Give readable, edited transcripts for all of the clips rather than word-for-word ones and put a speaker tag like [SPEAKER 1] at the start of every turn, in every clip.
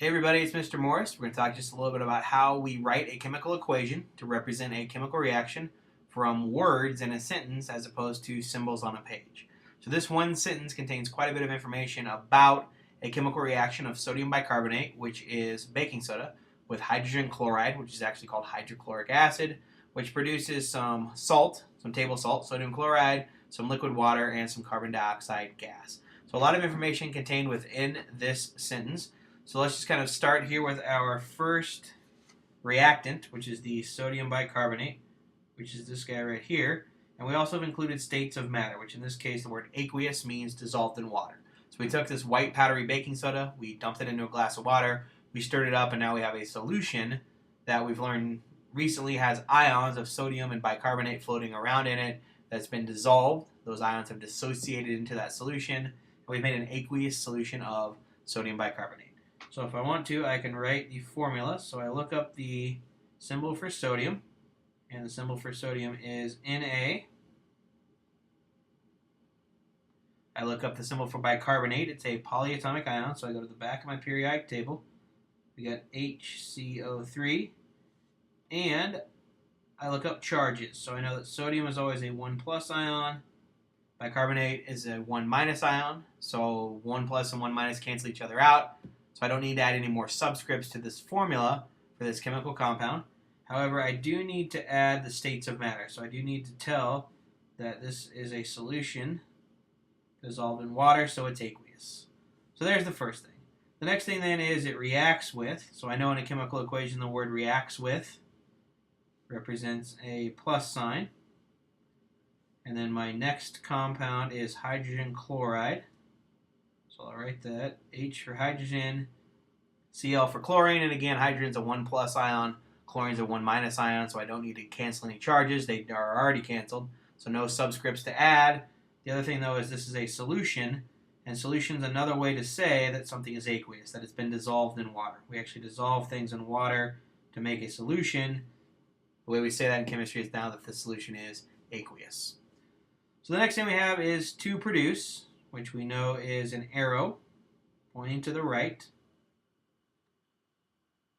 [SPEAKER 1] Hey everybody, it's Mr. Morris. We're going to talk just a little bit about how we write a chemical equation to represent a chemical reaction from words in a sentence as opposed to symbols on a page. So this one sentence contains quite a bit of information about a chemical reaction of sodium bicarbonate, which is baking soda, with hydrogen chloride, which is actually called hydrochloric acid, which produces some salt, some table salt, sodium chloride, some liquid water, and some carbon dioxide gas. So a lot of information contained within this sentence. So let's just kind of start here with our first reactant, which is the sodium bicarbonate, which is this guy right here. And we also have included states of matter, which in this case the word aqueous means dissolved in water. So we took this white powdery baking soda, we dumped it into a glass of water, we stirred it up, and now we have a solution that we've learned recently has ions of sodium and bicarbonate floating around in it that's been dissolved. Those ions have dissociated into that solution, and we've made an aqueous solution of sodium bicarbonate. So if I want to, I can write the formula. So I look up the symbol for sodium, and the symbol for sodium is Na. I look up the symbol for bicarbonate. It's a polyatomic ion, so I go to the back of my periodic table. We got HCO3, and I look up charges. So I know that sodium is always a 1 plus ion. Bicarbonate is a 1 minus ion, so 1 plus and 1 minus cancel each other out. So I don't need to add any more subscripts to this formula for this chemical compound. However, I do need to add the states of matter. So I do need to tell that this is a solution dissolved in water, so it's aqueous. So there's the first thing. The next thing then is it reacts with. So I know in a chemical equation the word reacts with represents a plus sign. And then my next compound is hydrogen chloride. So I'll write that. H for hydrogen, Cl for chlorine, and again, hydrogen's a 1 plus ion, chlorine's a 1 minus ion, so I don't need to cancel any charges. They are already canceled, so no subscripts to add. The other thing, though, is this is a solution, and solution's another way to say that something is aqueous, that it's been dissolved in water. We actually dissolve things in water to make a solution. The way we say that in chemistry is now that the solution is aqueous. So the next thing we have is to produce, which we know is an arrow pointing to the right.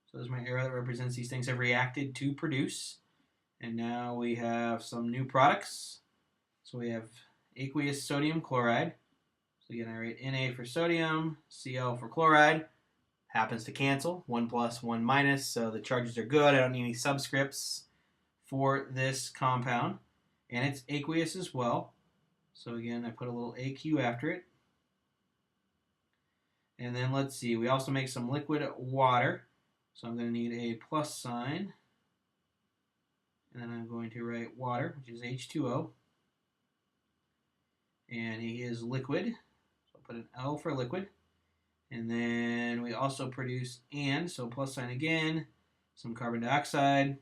[SPEAKER 1] So there's my arrow that represents these things have reacted to produce. And now we have some new products. So we have aqueous sodium chloride. So again, I write Na for sodium, Cl for chloride. Happens to cancel, 1 plus, 1 minus, so the charges are good. I don't need any subscripts for this compound. And it's aqueous as well. So again, I put a little AQ after it. And then let's see, we also make some liquid water. So I'm going to need a plus sign. And then I'm going to write water, which is H2O. And he is liquid. So I'll put an L for liquid. And then we also produce and, so plus sign again, some carbon dioxide.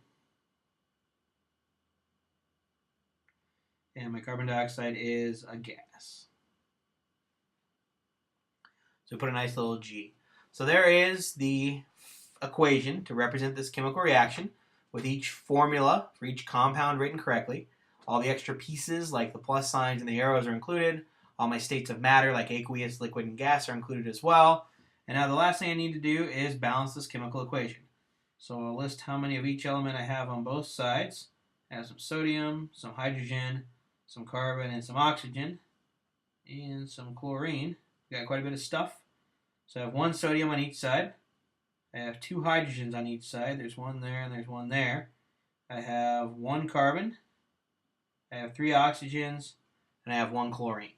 [SPEAKER 1] And my carbon dioxide is a gas. So put a nice little G. So there is the equation to represent this chemical reaction with each formula for each compound written correctly. All the extra pieces like the plus signs and the arrows are included. All my states of matter like aqueous, liquid, and gas are included as well. And now the last thing I need to do is balance this chemical equation. So I'll list how many of each element I have on both sides. I have some sodium, some hydrogen, some carbon, and some oxygen, and some chlorine. Got quite a bit of stuff. So I have 1 sodium on each side. I have 2 hydrogens on each side. There's one there and there's one there. I have 1 carbon. I have 3 oxygens, and I have 1 chlorine.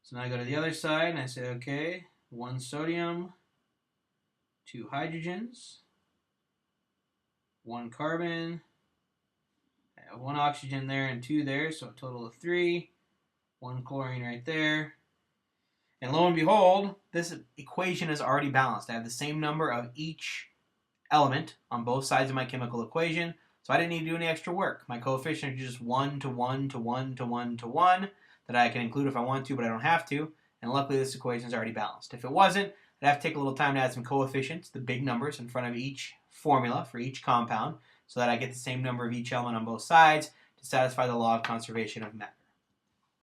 [SPEAKER 1] So now I go to the other side and I say, okay, 1 sodium, 2 hydrogens, 1 carbon, 1 oxygen there and 2 there, so a total of 3. 1 chlorine right there. And lo and behold, this equation is already balanced. I have the same number of each element on both sides of my chemical equation, so I didn't need to do any extra work. My coefficient is just 1 to 1 to 1 to 1 to 1 that I can include if I want to, but I don't have to. And luckily, this equation is already balanced. If it wasn't, I'd have to take a little time to add some coefficients, the big numbers in front of each formula for each compound, so that I get the same number of each element on both sides to satisfy the law of conservation of matter.